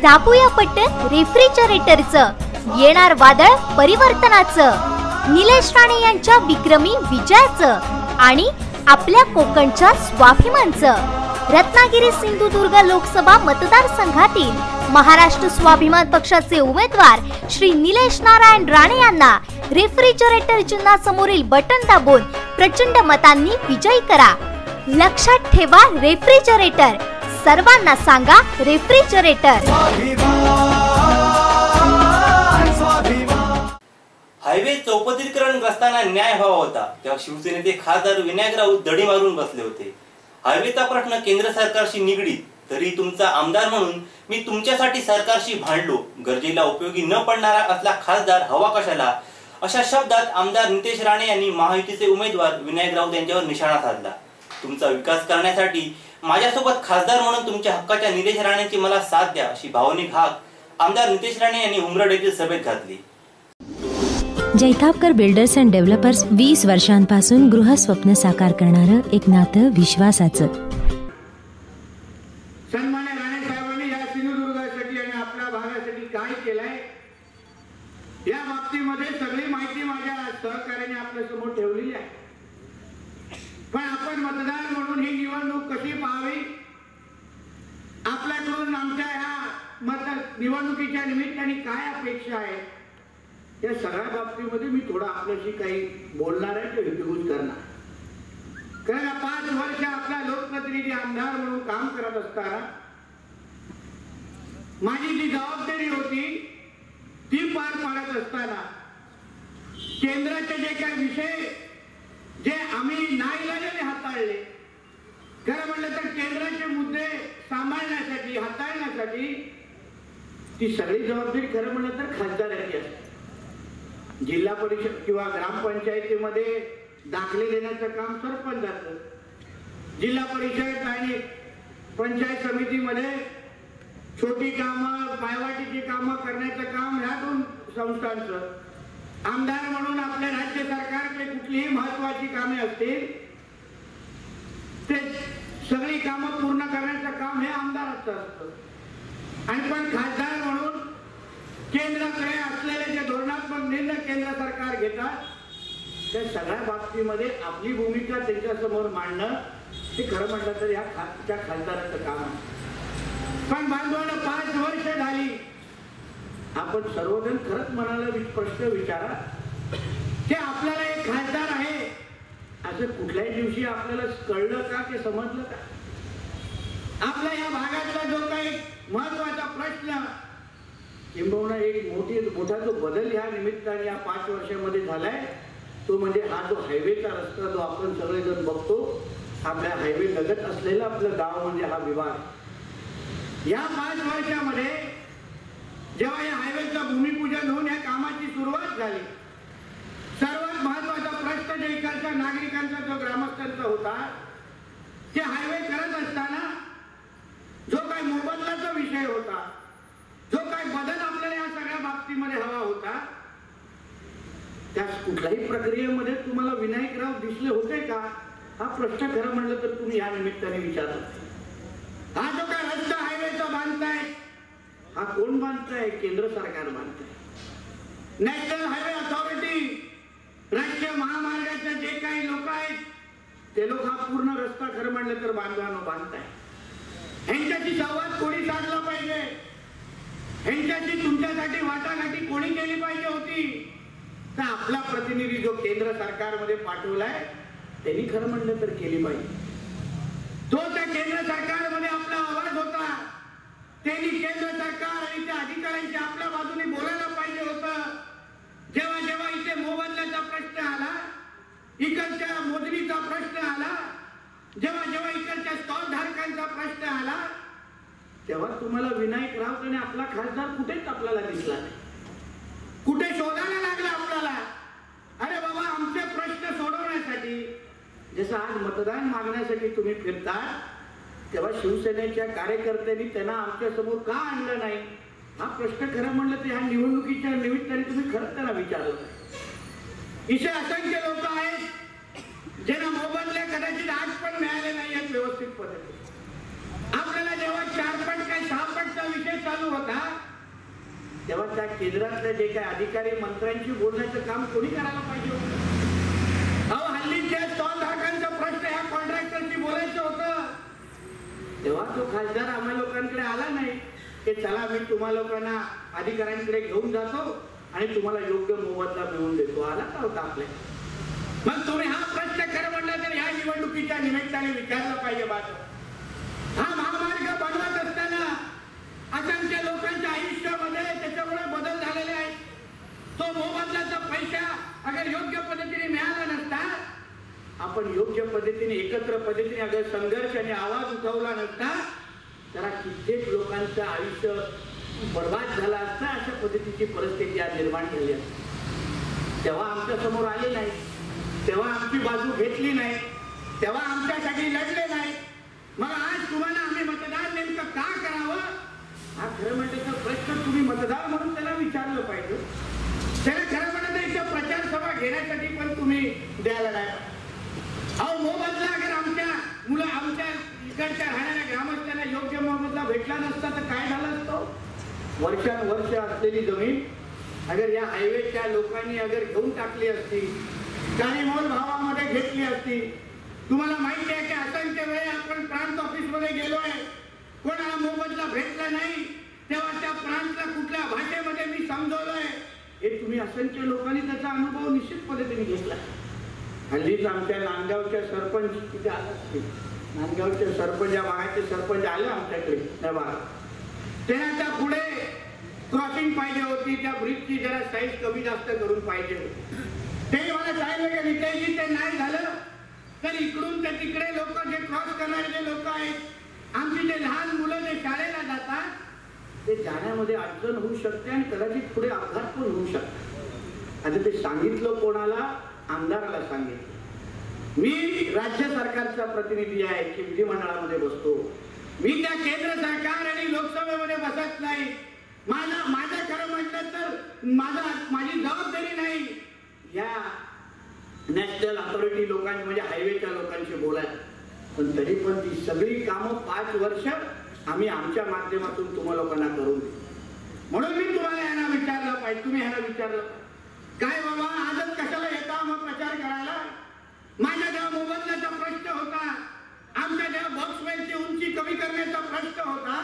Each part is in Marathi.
दाबूया बटन रेफ्रिजरेटरचं, येणार वादळ परिवर्तनाचं, निलेश राणे यांच्या विक्रमी विजयाचं आणि आपल्या कोकणच्या स्वाभिमानचं। रत्नागिरी सिंधुदुर्ग लोकसभा मतदारसंघातील महाराष्ट्र स्वाभिमान पक्षाचे उमेदवार श्री निलेश नारायण राणे यांना रेफ्रिजरेटर चिन्हासमोरील बटन दाबून प्रचंड मतांनी विजयी करा। लक्षात ठेवा, रेफ्रिजरेटर, सर्वांना सांगा रेफ्रिजरेटर। हायवे चौपदरीकरण ग्रस्तांना न्याय हवा होता, तेव्हा शिवसेनेचे खासदार विनायक राऊत दडी मारून बसले होते। हायवेचा प्रश्न केंद्र सरकारशी निगडीत, तरी तुमचा आमदार म्हणून मी तुमच्यासाठी सरकारशी भांडलो, गरजेला उपयोगी न पडणारा असला खासदार हवा कशाला, अशा शब्दात आमदार निलेश राणे यांनी महायुतीचे उमेदवार विनायक राऊत यांच्यावर निशाणा साधला। तुमचा विकास करण्यासाठी माझ्यासोबत खासदार म्हणून तुमच्या हक्काच्या निलेश राणेंची मला साथ द्या, अशी भावनिक हाक आमदार निलेश राणे यांनी उमरड येथील सभेत घातली। जैतापकर बिल्डर्स अँड डेव्हलपर्स 20 वर्षांपासून गृहस्वप्न साकार करणारं एक नातं विश्वासाचं। सन्मान्य राणे साहेबांनी या सिंधुदुर्गासाठी आणि आपल्या भागासाठी काय केलंय या बाबतीमध्ये सगळी माहिती माझ्या सहकार्याने आपल्या समोर ठेवलेली आहे। पण आपण मतदार म्हणून ही निवडणूक कशी पाहावी, आपल्याकडून आमच्या या निवडणुकीच्या निमित्ताने काय अपेक्षा आहे, या सगळ्या बाबतीमध्ये मी थोडा आपल्याशी काही बोलणार आहे, ते विचारून करणार। कारण 5 वर्ष आपला लोकप्रतिनिधी आमदार म्हणून काम करत असताना माझी जी जबाबदारी होती ती पार पाडत असताना केंद्राचे जे काही विषय जे आम्ही नाईलाजाने हाताळले, खरं म्हटलं तर केंद्राचे मुद्दे सांभाळण्यासाठी, हाताळण्यासाठी ती सगळी जबाबदारी खरं म्हटलं तर खासदाराची असते। जिल्हा परिषद किंवा ग्रामपंचायतीमध्ये दाखले देण्याचं काम सरपंचाचं, जिल्हा परिषद आणि पंचायत समितीमध्ये छोटी कामं, पायवाटीची कामं करण्याचं काम ह्या 2 संस्थांचं, आमदार म्हणून आपल्या राज्य सरकारचे कुठलीही महत्वाची कामे असतील ते सगळी कामं पूर्ण करण्याचं काम हे आमदाराचं असतं। आणि पण खासदार म्हणून केंद्राकडे असलेले जे धोरणात्मक निर्णय केंद्र सरकार घेतात त्या सगळ्या बाबतीमध्ये आपली भूमिका त्यांच्यासमोर मांडणं हे खरं म्हटलं तर या खासदाराचं काम आहे। पण बांधवांना 5 वर्ष झाली, आपण सर्वजण खरंच मनाला प्रश्न विचारा की आपल्याला एक खासदार आहे असं कुठल्याही दिवशी आपल्याला कळलं का, की समजलं का? आपल्या या भागातला जो काही महत्वाचा प्रश्न किंबहुना एक मोठा जो बदल ह्या निमित्ताने या 5 वर्षामध्ये झालाय तो म्हणजे हा जो हायवेचा रस्ता जो आपण सगळेजण बघतो, आपल्या हायवे लगत असलेला आपलं गाव म्हणजे हा विभाग। या 5 वर्षामध्ये जेव्हा या हायवेचं भूमिपूजन होऊन या कामाची सुरुवात झाली, सर्वात महत्वाचा प्रश्न जे इकडच्या नागरिकांचा जो ग्रामस्थांचा होता ते हायवे करत असताना जो काही मोबदल्याचा विषय होता, जो काही बदल आपल्याला या सगळ्या बाबतीमध्ये हवा होता, त्या कुठल्याही प्रक्रियेमध्ये तुम्हाला विनायक राव दिसले होते का, हा प्रश्न खरं म्हणलं तर तुम्ही या निमित्ताने विचारला। हा जो काय रस्ता हायवेचा बांधताय हा कोण बांधताय? केंद्र सरकार बांधताय। नॅशनल हायवे अथॉरिटी, राष्ट्रीय महामार्गाचे जे काही लोक आहेत ते लोक हा पूर्ण रस्ता खरं म्हणलं तर बांधताय। ह्यांच्याशी संवाद कोणी साधला पाहिजे, ह्यांच्याशी तुमच्यासाठी वाटाघाटी कोणी केली पाहिजे होती, तर आपला प्रतिनिधी जो केंद्र सरकारमध्ये पाठवलाय त्यांनी खरं म्हणलं तर केली पाहिजे। तो त्या केंद्र सरकारमध्ये आपला आवाज होता, त्यांनी केंद्र सरकार आणि त्या अधिकाऱ्यांची आपल्या बाजूने बोलायला पाहिजे होतं। जेव्हा जेव्हा इथे मोबदल्याचा प्रश्न आला, इकडच्या मोजणीचा प्रश्न आला, जेव्हा जेव्हा इकडच्या स्टॉल धारकांचा प्रश्न आला, तेव्हा तुम्हाला विनायक राऊत आणि आपला खासदार कुठेच आपल्याला दिसला नाही। कुठे शोधायला लागला आपल्याला, अरे बाबा आमचे प्रश्न सोडवण्यासाठी, जसं आज मतदान मागण्यासाठी तुम्ही फिरता तेव्हा शिवसेनेच्या कार्यकर्त्यांनी त्यांना आमच्या समोर का आणलं नाही, हा प्रश्न खरं म्हणलं तर ह्या निवडणुकीच्या निमित्ताने तुम्ही खरंच त्यांना विचारलं। इथे असंख्य लोक आहेत ज्यांना मोबदले कदाचित आज पण मिळाले नाही आहेत व्यवस्थित पद्धतीने। आपल्याला जेव्हा 4 पट काय 6 पटचा विषय चालू होता तेव्हा त्या केंद्रातले जे काही अधिकारी मंत्र्यांशी बोलण्याचं काम कोणी करायला पाहिजे होतं? अहो हल्लीच्या स्टॉल धारकांचा प्रश्न ह्या कॉन्ट्रॅक्टरशी बोलायचं होतं, तेव्हा तो खासदार आम्हा लोकांकडे आला नाही की चला मी तुम्हा लोकांना अधिकाऱ्यांकडे घेऊन जातो आणि तुम्हाला योग्य मोबदला मिळवून देतो. आला का होता आपल्या? मग तुम्ही हा प्रश्न खरं म्हणला तर ह्या निवडणुकीच्या निमित्ताने विचारला पाहिजे. हा महामार्ग बनवत असताना असंख्य लोकांच्या आयुष्यामध्ये त्याच्यामुळे बदल झालेले आहेत. तो मोबदल्याचा पैसा अगर योग्य पद्धतीने मिळाला नसता, आपण योग्य पद्धतीने एकत्र पद्धतीने अगर संघर्ष आणि आवाज उठवला नसता तर कित्येक लोकांचं आयुष्य बर्बाद झालं असतं. अशा पद्धतीची परिस्थिती आज निर्माण झाली असते. तेव्हा आमच्या समोर आले नाही, तेव्हा आमची बाजू घेतली नाही, तेव्हा आमच्यासाठी लढले नाही. मग आज तुम्हाला आम्ही मतदान नेमकं का करावं हा खरं म्हणजे प्रश्न तुम्ही मतदार म्हणून त्याला विचारलं पाहिजे. त्याला खरं म्हणत इथं प्रचार सभा घेण्यासाठी पण तुम्ही द्यायला नाही. अहो मोबदला अगर आमच्या मुलं आमच्या इकडच्या राहणाऱ्या ग्रामस्थांना योग्य मोबदला भेटला नसता तर काय झालं असतं? वर्षानुवर्ष असलेली जमीन अगर या हायवेच्या लोकांनी अगर घेऊन टाकली असती, काही मोल भावामध्ये घेतली असती. तुम्हाला माहिती आहे की असंख्य वेळे आपण प्रांत ऑफिस मध्ये गेलोय, कोणाला मोबदला भेटला नाही तेव्हा त्या प्रांतला कुठल्या भाषेमध्ये मी समजवलंय हे तुम्ही असंख्य लोकांनी त्याचा अनुभव निश्चित पद्धतीने घेतला. हल्लीच आमच्या नांदगावच्या सरपंच तिथे आला असतील, नांदगावच्या सरपंच या भागाचे सरपंच आले आमच्याकडे त्या भागात. त्या पुढे क्रॉसिंग पाहिजे होती, त्या ब्रिजची जरा साईज कमी जास्त करून पाहिजे होती. ते मला सांगितलं की नितेशजी ते नाही झालं तर इकडून ते तिकडे लोक जे क्रॉस करणारे जे लोक आहेत, आमची जे लहान मुलं जे शाळेला जातात ते जाण्यामध्ये अडचण होऊ शकते आणि कदाचित पुढे अपघात पण होऊ शकतात. आता ते सांगितलं कोणाला? आमदाराला सांगितलं. मी राज्य सरकारचा प्रतिनिधी आहे की विधिमंडळामध्ये बसतो, मी त्या केंद्र सरकार आणि लोकसभेमध्ये बसत नाही. माझं खरं म्हटलं तर माझी जबाबदारी नाही या नॅशनल अथॉरिटी लोकांची म्हणजे हायवेच्या लोकांशी बोलायला. पण तरी पण ती सगळी कामं 5 वर्ष आम्ही आमच्या माध्यमातून तुम्हा लोकांना करून देऊ. म्हणून मी तुम्हाला यांना विचारलं पाहिजे, तुम्ही यांना विचारलं काय बाबा आजच कशाला येता मग प्रचार करायला? माझ्या जेव्हा मोबदल्याचा प्रश्न होता, आमच्या जेव्हा बॉक्सवेलची उंची कमी करण्याचा प्रश्न होता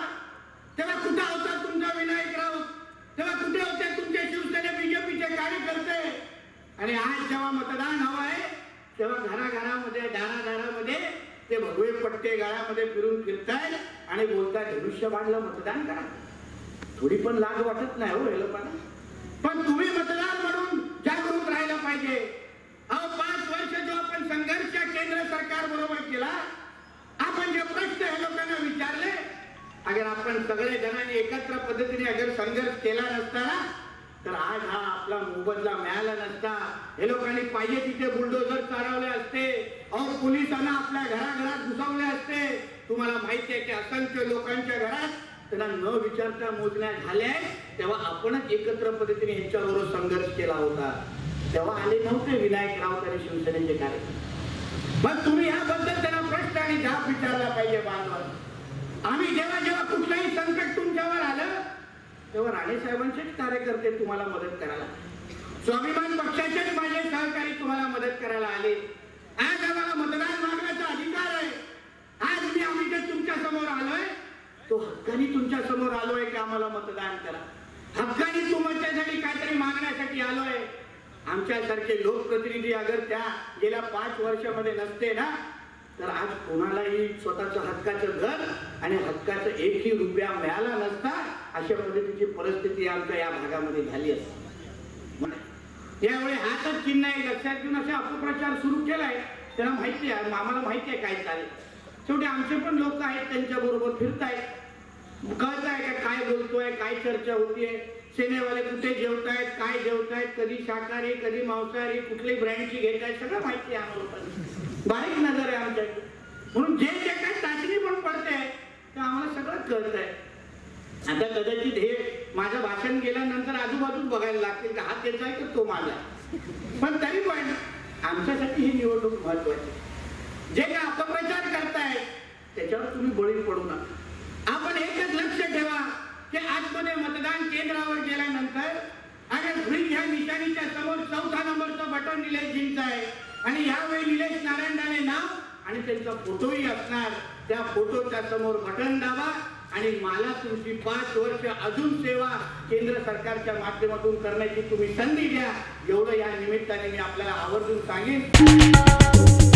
तेव्हा कुठे होता तुमचा विनायक राऊत? तेव्हा कुठे होते तुमचे शिवसेने बीजेपीचे कार्यकर्ते? आणि आज जेव्हा मतदान हवं आहे तेव्हा घराघरामध्ये दारादारामध्ये ते भगवे पट्टे गाळ्यामध्ये फिरतायत आणि बोलताय धनुष्यबाणला मतदान करा. थोडी पण लाज वाटत नाही हो हे लोकांना? पण तुम्ही मतदार म्हणून जागरूक राहायला पाहिजे. अहो 5 वर्ष जो आपण संघर्ष केंद्र सरकार बरोबर केला, आपण जे प्रश्न हे लोकांना विचारले, अगर आपण सगळे जणांनी एकत्र पद्धतीने अगर संघर्ष केला नसता तर आज हा आपला मोबदला मिळाला नसता. हे लोकांनी पाहिजे तिथे बुलडोझर चालवले असते, अहो पोलिसांना आपल्या घराघरात घुसवले असते. तुम्हाला माहिती आहे की असंख्य लोकांच्या घरात त्यांना न विचारता मोजण्या झाल्या तेव्हा आपणच एकत्र पद्धतीने ह्यांच्याबरोबर संघर्ष केला होता. तेव्हा आले नव्हते विनायक राऊत आणि शिवसेनेचे कार्यकर्ते. मग तुम्ही ह्याबद्दल त्यांना प्रश्न आणि जाब विचारला पाहिजे. बांधवांनो, आम्ही जेव्हा जेव्हा कुठलंही संकट तुमच्यावर आलं तेव्हा राणे साहेबांचेच कार्यकर्ते तुम्हाला मदत करायला, स्वाभिमान पक्षाचेच माझे सहकारी तुम्हाला मदत करायला आले. आज आम्हाला मतदान मागण्याचा अधिकार आहे. आज आम्ही जे तुमच्या समोर आलोय तो हक्कानी तुमच्या समोर आलोय की आम्हाला मतदान करा. हक्कानी तुमच्यासाठी काहीतरी मागण्यासाठी आलोय. आमच्यासारखे लोकप्रतिनिधी अगर त्या गेल्या 5 वर्षामध्ये नसते ना तर आज कोणालाही स्वतःचं हक्काचं घर आणि हक्काचा 1ही रुपया मिळाला नसता. अशा पद्धतीची परिस्थिती आमच्या या भागामध्ये झाली असते. यावेळी हातच चिन्ह आहे लक्षात घेऊन असा अपप्रचार सुरू केलाय. त्यांना माहिती आहे, आम्हाला माहिती आहे काय चालेल. शेवटी आमचे पण लोक आहेत त्यांच्या बरोबर फिरतायत, कळत आहे का काय बोलतोय, काय चर्चा होतीये, सेनेवाले कुठे जेवतायत, काय जेवतायत, कधी शाकाहारी कधी मांसाहारी, कुठली ब्रँडची घेत आहेत, सगळं माहिती आहे आम्हाला. बारीक नजर आहे आमच्याकडे. म्हणून जे जे काही चाचणी पण पडते ते आम्हाला सगळं कळत आहे. आता कदाचित हे माझं भाषण केल्यानंतर आजूबाजूच बघायला लागतील का हा त्याचा आहे तर तो माझा. पण तरी पण आमच्यासाठी ही निवडणूक महत्वाची. जे काय अपप्रचार करताय त्याच्यावर तुम्ही बळी पडू नका. आपण एकच लक्ष ठेवा की आतमध्ये मतदान केंद्रावर गेल्यानंतर अगर ब्रिज ह्या निशाणीच्या समोर 4था नंबरचं बटन निलेश जींचं आहे आणि यावेळी निलेश नारायण राणे नाव आणि त्यांचा फोटोही असणार, त्या फोटोच्या समोर बटन दाबा आणि मला तुमची 5 वर्ष अजून सेवा केंद्र सरकारच्या माध्यमातून करण्याची तुम्ही संधी द्या, एवढं या निमित्ताने मी आपल्याला आवर्जून सांगेन.